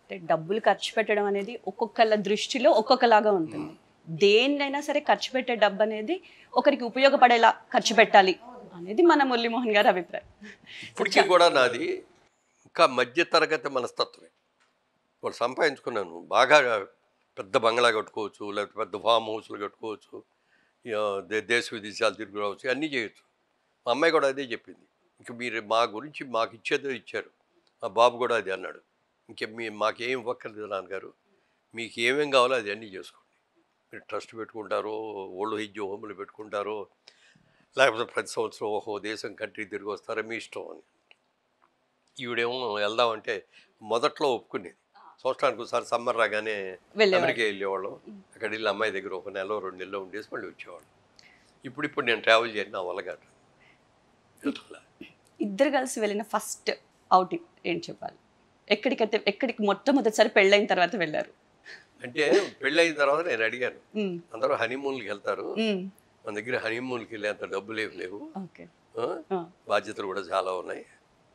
అంటే డబ్బులు ఖర్చు పెట్టడం అనేది ఒక్కొక్కళ్ళ దృష్టిలో ఒక్కొక్కలాగా ఉంటుంది. దేన్నైనా సరే ఖర్చు పెట్టే డబ్బు అనేది ఒకరికి ఉపయోగపడేలా ఖర్చు పెట్టాలి అనేది మన మురళీమోహన్ గారి అభిప్రాయం. ఇప్పటికీ కూడా నాది ఇంకా మధ్య తరగతి మనస్తత్వమే. వాళ్ళు సంపాదించుకున్నాను బాగా పెద్ద బంగ్లా కట్టుకోవచ్చు, లేకపోతే పెద్ద ఫామ్ హౌస్లు కట్టుకోవచ్చు, దేశ విదేశాలు తిరిగి రావచ్చు, అన్నీ చేయొచ్చు. మా అమ్మాయి కూడా అదే చెప్పింది. ఇంక మీరు మా గురించి మాకు ఇచ్చేదో ఇచ్చారు. మా బాబు కూడా అది అన్నాడు. మాకేం ఇవ్వక్కర్లేదు నాన్నగారు, మీకు ఏమేం కావాలో అది అన్నీ చేసుకోండి. మీరు ట్రస్ట్ పెట్టుకుంటారో, ఓల్డ్ ఏజ్ హోమ్లు పెట్టుకుంటారో, లేకపోతే ప్రతి సంవత్సరం ఓహో దేశం కంట్రీ తిరిగి వస్తారో మీ ఇష్టం అని. ఈవిడేమో వెళ్దామంటే మొదట్లో ఒప్పుకునేది. సంవత్సరానికి ఒకసారి సమ్మర్ రాగానే అమెరికా వెళ్ళేవాళ్ళం. అక్కడ వెళ్ళి అమ్మాయి దగ్గర 1 నెల 2 నెలలు ఉండేసి మళ్ళీ వచ్చేవాళ్ళం. ఇప్పుడు నేను ట్రావెల్ చేయను, నా వల్ల కాదు. ఇద్దరు కలిసి వెళ్ళిన ఫస్ట్ అవుటింగ్ ఏం చెప్పాలి? ఎక్కడికి మొట్టమొదటిసారి పెళ్ళైన తర్వాత వెళ్ళారు? అంటే పెళ్ళైన తర్వాత నేను అడిగాను, అందరూ హనీమూన్కి వెళ్తారు, మన దగ్గర హనీమూన్కి వెళ్ళేంత డబ్బులు ఏమి లేవు, బాధ్యతలు కూడా చాలా ఉన్నాయి,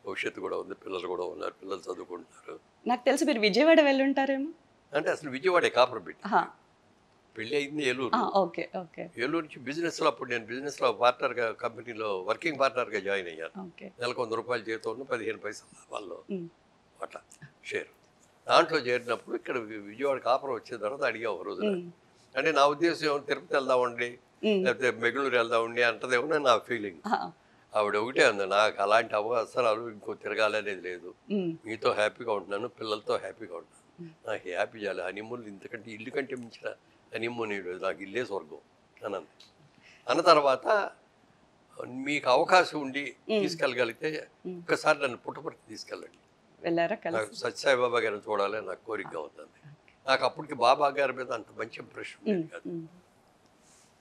భవిష్యత్తు కూడా ఉంది, పిల్లలు కూడా ఉన్నారు, పిల్లలు చదువుకుంటున్నారు. నాకు తెలిసి మీరు విజయవాడ వెళ్ళుంటారేమో. అంటే అసలు విజయవాడే కాపురం పెట్టి పెళ్ళి అయింది ఏలూరు. ఏలూరు నుంచి బిజినెస్లో, అప్పుడు నేను బిజినెస్లో పార్ట్నర్గా, కంపెనీలో వర్కింగ్ పార్ట్నర్గా జాయిన్ అయ్యాను. నెలకు 100 రూపాయలు జీతం, 15 పైసలు వాళ్ళు అట్లా షేర్. దాంట్లో చేరినప్పుడు ఇక్కడ విజయవాడ కాపురం వచ్చిన తర్వాత అడిగా ఒక రోజున. అంటే నా ఉద్దేశం తిరుపతి వెళ్దామండి, లేకపోతే బెంగళూరు వెళ్దామండి అంటదేమో నా ఫీలింగ్. ఆవిడ ఒకటే అంది, నాకు అలాంటి అవసరాలు ఇంకో తిరగాలనేది లేదు, మీతో హ్యాపీగా ఉంటున్నాను, పిల్లలతో హ్యాపీగా ఉంటున్నాను, నాకు హ్యాపీ చేయాలి, హనీమూన్ ఇంతకంటే ఇల్లు కంటే మించిన హనీమూన్ నాకు ఇల్లే స్వర్గం అని అంది. అన్న తర్వాత మీకు అవకాశం ఉండి తీసుకెళ్ళగలిగితే ఒక్కసారి నన్ను పుట్టపర్తి తీసుకెళ్ళండి, నాకు సత్యసాయిబాబా గారిని చూడాలని నాకు కోరికగా ఉంటుంది. నాకు అప్పటికి బాబా గారి మీద అంత మంచి ఇంప్రెషన్ ఉండేది కాదు.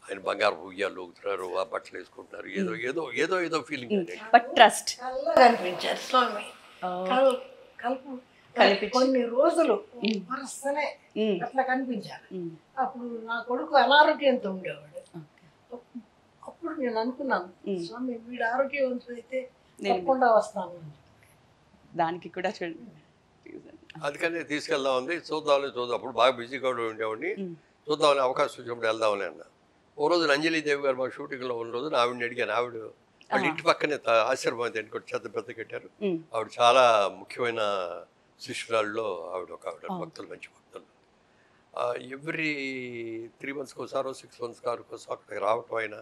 ఆయన బంగారు ఉయ్యాలు ఊగుతున్నారు, ఆ బట్టలు వేసుకుంటున్నారు, ఏదో ఏదో ఏదో ఏదో ఫీలింగ్ ట్రస్ట్ కనిపించారు స్వామి. కొన్ని రోజులు వరుసనే అట్లా కనిపించారు. అప్పుడు నా కొడుకు అనారోగ్యంతో ఉండేవాడు. అప్పుడు నేను అనుకున్నాను, స్వామి వీడు ఆరోగ్యవంతుడైతే తప్పకుండా వస్తాను. దానికి కూడా చూడండి, అందుకని తీసుకెళ్దామని చూద్దాం. అప్పుడు బాగా బిజీగా ఉండేవాడిని, చూద్దామని అవకాశం వచ్చినప్పుడు వెళ్దామని అన్నా. ఓ రోజు అంజలిదేవి గారు మా షూటింగ్లో ఉన్న రోజున ఆవిడని అడిగాను. ఆవిడ వాళ్ళ ఇంటి పక్కనే ఆశ్రమం అయితే పెద్ద కట్టారు. ఆవిడ చాలా ముఖ్యమైన శిష్యురాల్లో ఆవిడ భక్తులు, మంచి భక్తులు. ఎవ్రీ 3 మంత్స్కి ఒకసారో 6 మంత్స్కి ఒకసారి అక్కడికి రావటం, అయినా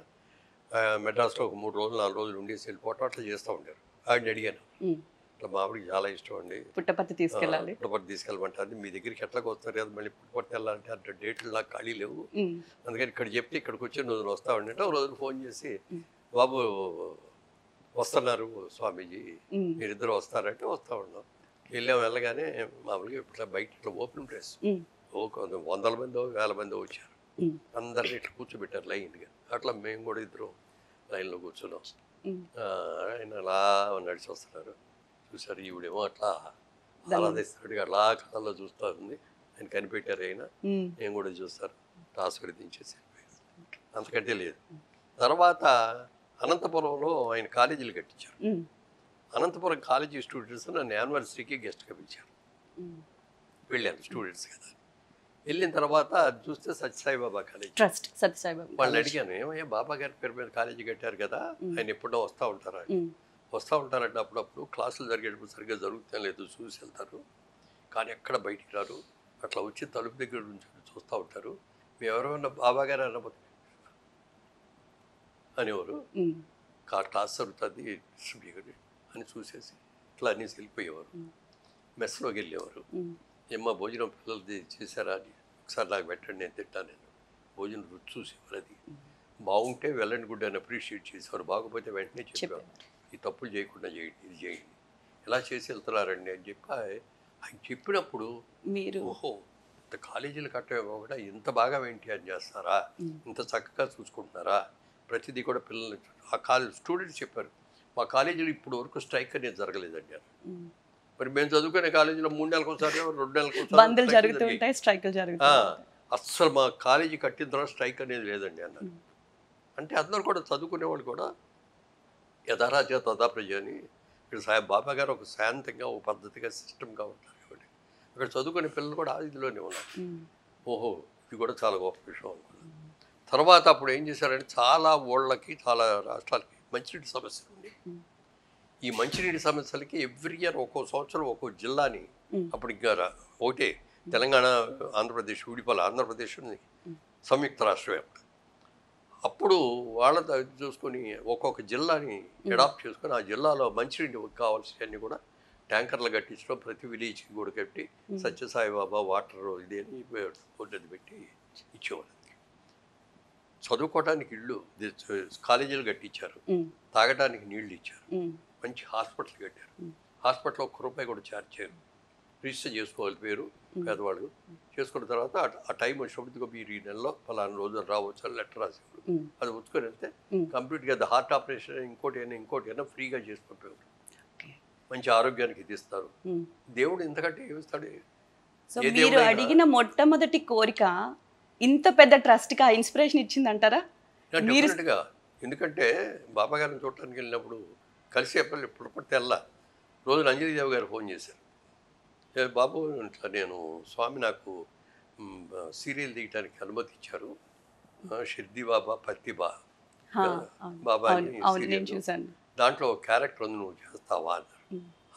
మెడ్రాస్లో ఒక 3 రోజులు 4 రోజులు ఉండేసి వెళ్ళిపోవటం అట్లా చేస్తూ ఉంటారు. ఆవిడని అడిగాను, ఇట్లా మా ఆవిడకి చాలా ఇష్టం అండి, పుట్టపర్తి తీసుకెళ్ళమంటే, మీ దగ్గరికి ఎట్లాగో వస్తారు కదా, మళ్ళీ పుట్టపర్తి వెళ్ళాలంటే అంటే డేట్లు నాకు ఖాళీ లేవు, అందుకని ఇక్కడ చెప్తే ఇక్కడికి వచ్చి రోజులు వస్తామండి అంటే, ఒక రోజు ఫోన్ చేసి బాబు వస్తున్నారు స్వామీజీ, మీరిద్దరు వస్తారంటే వస్తూ ఉన్నాం. వెళ్ళగానే మామూలుగా ఇట్లా బయట ఇట్లా ఓపెన్ ప్లేస్, 100 మందో 1000 మందో వచ్చారు. అందరిని ఇట్లా కూర్చోబెట్టారు లైన్గా. అట్లా మేము కూడా ఇద్దరు లైన్లో కూర్చున్నాం. ఆయన అలా నడిచి వస్తున్నారు. చూసారు, ఈవిడేమో అట్లా ఆరాధిస్తాడు, అలా కళల్లో చూస్తూ ఉంది. ఆయన కనిపెట్టారు, ఆయన నేను కూడా చూస్తారు, ఆశీర్వదించేసి అంతకంటే లేదు. తర్వాత అనంతపురంలో ఆయన కాలేజీలు కట్టించారు. అనంతపురం కాలేజీ స్టూడెంట్స్ నన్ను యానివర్సరీకి గెస్ట్గా పిలిచారు. వెళ్ళాను స్టూడెంట్స్ కదా. వెళ్ళిన తర్వాత చూస్తే సత్యసాయిబాబా కాలేజీ ట్రస్ట్, సత్యసాయిబాబా. వాళ్ళు అడిగాను, ఏమయ్యా బాబా గారి పేరు మీద కాలేజీ కట్టారు కదా, ఆయన ఎప్పుడో వస్తూ ఉంటారా? వస్తూ ఉంటారంటే అప్పుడప్పుడు క్లాసులు జరిగేటప్పుడు సరిగ్గా జరుగుతాం లేదు, చూసి వెళ్తారు, కానీ ఎక్కడ బయటికి రారు, అట్లా వచ్చి తలుపు దగ్గర నుంచి చూస్తూ ఉంటారు, మేము ఎవరైనా బాబా గారు అన్నపోతే అనేవారు, క్లాస్ జరుగుతుంది అని చూసేసి ఇట్లా అనేసి వెళ్ళిపోయేవారు. మెస్లోకి వెళ్ళేవారు, ఏమ్మా భోజనం పిల్లలు చేశారా అని ఒకసారి నాకు పెట్టండి, నేను తింటాను, నేను భోజనం రుచి చూసేవారు. అది బాగుంటే వెళ్ళండి గుడ్ అని అప్రిషియేట్ చేసేవారు, బాగోపోతే వెంటనే చెప్పేవారు, ఈ తప్పులు చేయకుండా చేయండి, ఇది చేయండి, ఎలా చేసి వెళ్తున్నారండి అని చెప్పి ఆయన చెప్పినప్పుడు మీరు ఓహో ఇంత కాలేజీలు కట్టేమో కూడా ఇంత బాగా మెయింటైన్ చేస్తారా, ఇంత చక్కగా చూసుకుంటున్నారా, ప్రతిదీ కూడా పిల్లలు. ఆ కాలేజ్ స్టూడెంట్స్ చెప్పారు, మా కాలేజీలో ఇప్పుడు వరకు స్ట్రైక్ అనేది జరగలేదండి అని. మరి మేము చదువుకునే కాలేజీలో 3 నెలలకు ఒకసారి 2 నెలలకు ఒకసారి అస్సలు మా కాలేజీ కట్టిన తర్వాత స్ట్రైక్ అనేది లేదండి అన్నారు. అంటే అందరూ కూడా చదువుకునేవాళ్ళు కూడా యథారాజ్య తథా ప్రజ అని, ఇక్కడ బాబా గారు ఒక శాంతంగా, ఒక పద్ధతిగా, సిస్టమ్గా ఉంటారు కాబట్టి అక్కడ చదువుకునే పిల్లలు కూడా ఆ ఇదిలోనే ఉన్నారు. ఉమ్, ఓహో, ఇది కూడా చాలా గొప్ప విషయం అనుకున్నాను. తర్వాత అప్పుడు ఏం చేశారంటే చాలా ఊళ్ళకి చాలా రాష్ట్రాలకి మంచినీటి సమస్యలు ఉంది. ఉమ్, ఈ మంచినీటి సమస్యలకి ఎవ్రీ ఇయర్ ఒక్కో సంవత్సరం ఒక్కో జిల్లాని, ఉమ్, అప్పుడు ఇంకా ఒకటే తెలంగాణ ఆంధ్రప్రదేశ్ విడిపోలే, ఆంధ్రప్రదేశ్ సంయుక్త రాష్ట్రమే. అప్పుడు వాళ్ళ చూసుకొని ఒక్కొక్క జిల్లాని అడాప్ట్ చేసుకొని ఆ జిల్లాలో మంచినీటి కావాల్సినవన్నీ కూడా ట్యాంకర్లు కట్టించడం, ప్రతి విలేజ్కి కూడా కట్టి సత్యసాయి బాబా వాటర్ ఇది అని పొద్దుది పెట్టి ఇచ్చేవాళ్ళు. చదువుకోవడానికి ఇళ్ళు, కాలేజీలు కట్టించారు, ఉమ్, తాగడానికి నీళ్లు ఇచ్చారు, ఉమ్, మంచి హాస్పిటల్ కట్టారు. హాస్పిటల్ ₹1 కూడా ఛార్జ్ చేయరు, రిజిస్టర్ చేసుకోవాలి పేరు పేదవాళ్ళు. చేసుకున్న తర్వాత ఆ టైం వచ్చినప్పుడు మీరు ఈ నెలలో ఫలానా రోజులు రావచ్చు అని లెటర్ రాసేవారు. ఉమ్, అది ఉచ్చుకొని వెళ్తే కంప్లీట్గా హార్ట్ ఆపరేషన్ ఇంకోటి అయినా ఫ్రీగా చేసుకుంటారు. ఓకే. మంచి ఆరోగ్యానికి ఇది ఇస్తారు. ఉమ్. దేవుడు ఇంతకంటే ఏమిస్తాడు? సో ఏ మీరు దేవుడైనా అడిగిన మొట్టమొదటి కోరిక ఇంత పెద్ద ట్రస్ట్కి ఆ ఇన్స్పిరేషన్ ఇచ్చిందంటారా? డెఫినెట్గా. ఎందుకంటే బాబా గారిని చూడటానికి వెళ్ళినప్పుడు కలిసి ఎప్పుడు పడితే వెళ్ళా. రోజున అంజలిదేవి గారు ఫోన్ చేశారు, "ఏ బాబు, ఇట్లా నేను స్వామి నాకు సీరియల్ తీయటానికి అనుమతి ఇచ్చారు, షిర్ది బాబా పత్తిబా బాబా అని అవును, నేను సీరియల్, చూసాను. దాంట్లో ఒక క్యారెక్టర్ ఉంది, నువ్వు చేస్తావా అన్నారు.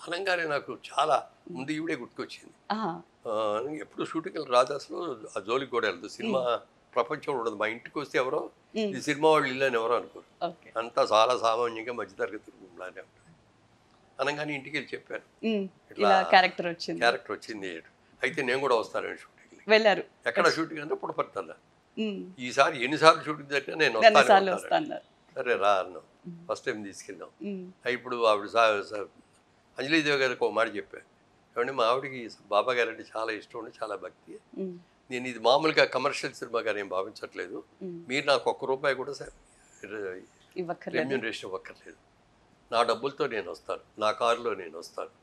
అనగానే నాకు చాలా ముందు ఈవిడే గుర్తుకొచ్చింది. ఆహా, ఎప్పుడు షూటింగ్లు రాదు అసలు, ఆ జోలికి కూడా వెళ్తుంది. సినిమా ప్రపంచంలో ఉండదు. మా ఇంటికి వస్తే ఎవరో ఇది సినిమా వాళ్ళు ఇల్లు అని ఎవరో అనుకోరు. ఓకే. అంతా చాలా సామాన్యంగా మధ్యతరగతి కుటుంబంలానే ఉంటుంది. అనగానే ఇంటికి వెళ్ళి చెప్పాను, ఇలా క్యారెక్టర్ వచ్చింది. క్యారెక్టర్ వచ్చింది, అయితే నేను కూడా వస్తాను షూటింగ్కి. వెళ్ళారు. ఎక్కడ షూటింగ్ అంటే పుట్టపర్తల్లా. ఉమ్, ఈసారి ఎన్నిసార్లు షూటింగ్ జరిగినా నేను ఎన్నిసార్లు వస్తాను. వస్తా అన్నారు. సరే రా అన్నాం. ఫస్ట్ టైం తీసుకెళ్ళాం. ఉమ్, ఇప్పుడు ఆవిడ అంజలిదేవి గారికి ఒక మాట చెప్పాను, ఏమంటే మా ఆవిడకి బాబా గారు అంటే చాలా ఇష్టం ఉండి చాలా భక్తి. ఉమ్, నేను ఇది మామూలుగా కమర్షియల్ సినిమాగా నేను భావించట్లేదు. మీరు నాకు ₹1 కూడా ఇవ్వక్కర్లేదు. రెమ్యూనరేషన్ ఇవ్వక్కర్లేదు. నా డబ్బులతో నేను వస్తాను, నా కారులో నేను వస్తాను.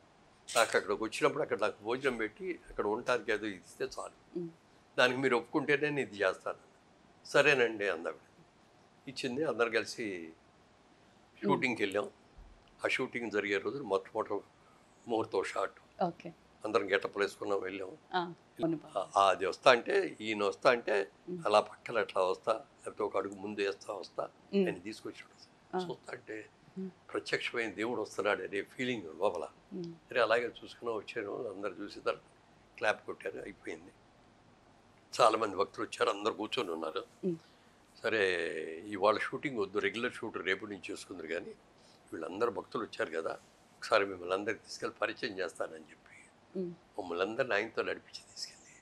నాకు అక్కడికి వచ్చినప్పుడు అక్కడ నాకు భోజనం పెట్టి అక్కడ ఉండటానికి ఏదో ఇస్తే చాలు, దానికి మీరు ఒప్పుకుంటేనే నేను ఇది చేస్తాను. సరేనండి అందావిడ. ఇచ్చింది. అందరు కలిసి షూటింగ్కి వెళ్ళాం. ఆ షూటింగ్ జరిగే రోజు మొట్టమొదటి ముహూర్తం షాట్. ఓకే. అందరం గెటప్లు వేసుకున్నాం, వెళ్ళాం. అవును బాబు. అది వస్తా అంటే, ఈయన వస్తా అంటే అలా పక్కన అట్లా వస్తా, లేకపోతే ఒక అడుగు ముందు వస్తా ఆయన తీసుకొచ్చాడు. చూస్తా అంటే ప్రత్యక్షమైన దేవుడు వస్తున్నాడు అనే ఫీలింగ్ లోపల. సరే అలాగే చూసుకున్నా వచ్చాను. అందరు చూసి తర్వాత క్లాప్ కొట్టారు, అయిపోయింది. చాలామంది భక్తులు వచ్చారు, అందరు కూర్చొని ఉన్నారు. సరే ఇవాళ షూటింగ్ వద్దు, రెగ్యులర్ షూట్ రేపు నుంచి చూసుకుందరు, కానీ వీళ్ళందరూ భక్తులు వచ్చారు కదా, ఒకసారి మిమ్మల్ని అందరికి తీసుకెళ్ళి పరిచయం చేస్తానని చెప్పి మమ్మల్ని అందరిని ఆయనతో నడిపించి తీసుకెళ్ళి,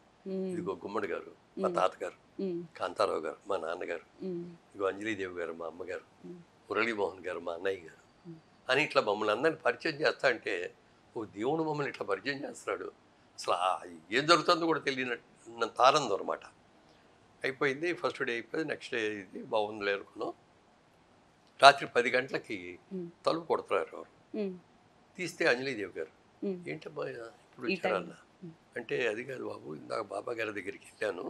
ఇదిగో గుమ్మడి గారు మా తాతగారు, కాంతారావు గారు మా నాన్నగారు, ఇదిగో అంజలిదేవి గారు మా అమ్మగారు, మురళీమోహన్ గారు మా అన్నయ్య గారు అని ఇట్లా మమ్మల్ని అందరిని పరిచయం చేస్తా అంటే, ఓ దేవుడు మమ్మల్ని ఇట్లా పరిచయం చేస్తున్నాడు, అసలు ఏం జరుగుతుందో కూడా తెలియనంత ఆనందం అనమాట. అయిపోయింది. ఫస్ట్ డే అయిపోయింది. నెక్స్ట్ డే ఇది బాగుంది అనుకున్నాం. రాత్రి 10 గంటలకి తలుపు కొడుతున్నారు ఎవరు. తీస్తే అంజలిదేవి గారు, ఏంటమ్మా ఇప్పుడు వచ్చారన్న అంటే, అది కాదు బాబు, ఇందాక బాబా గారి దగ్గరికి వెళ్ళాను,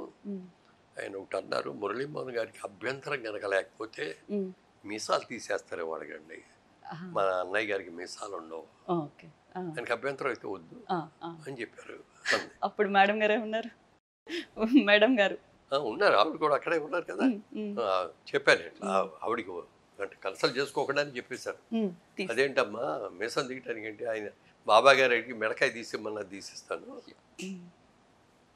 ఆయన ఒకటి అన్నారు, మురళీమోహన్ గారికి అభ్యంతరం కనుక లేకపోతే మీసాలు తీసేస్తారేమో అడగండి, మా అన్నయ్య గారికి మీసాలు ఉండవు, ఆయనకి అభ్యంతరం అయితే వద్దు అని చెప్పారు. అప్పుడు మేడం గారే ఉన్నారు. మేడం గారు ఉన్నారు, ఆవిడ కూడా అక్కడే ఉన్నారు కదా. చెప్పాను ఇట్లా ఆవిడికి అంటే కన్సల్ట్ చేసుకోకుండా అని చెప్పేశారు. అదేంటమ్మా మీసం దిగటానికి ఏంటి, ఆయన బాబా గారికి మెడకాయ తీసిమ్మన్నా తీసిస్తాను,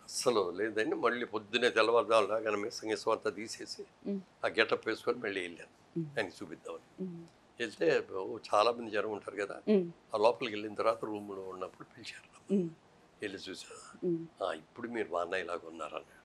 అస్సలు లేదండి. మళ్ళీ పొద్దున్నే తెల్లవారుదాం కానీ మీసం గీసం అంతా తీసేసి ఆ గెటప్ వేసుకొని మళ్ళీ వెళ్ళాను ఆయనకి చూపిద్దామని. వెళ్తే చాలామంది జనం ఉంటారు కదా, ఆ లోపలికి వెళ్ళిన తర్వాత రూమ్లో ఉన్నప్పుడు పిలిచారు, వెళ్ళి చూసా, ఇప్పుడు మీరు మా అన్నయ్య లాగా ఉన్నారని.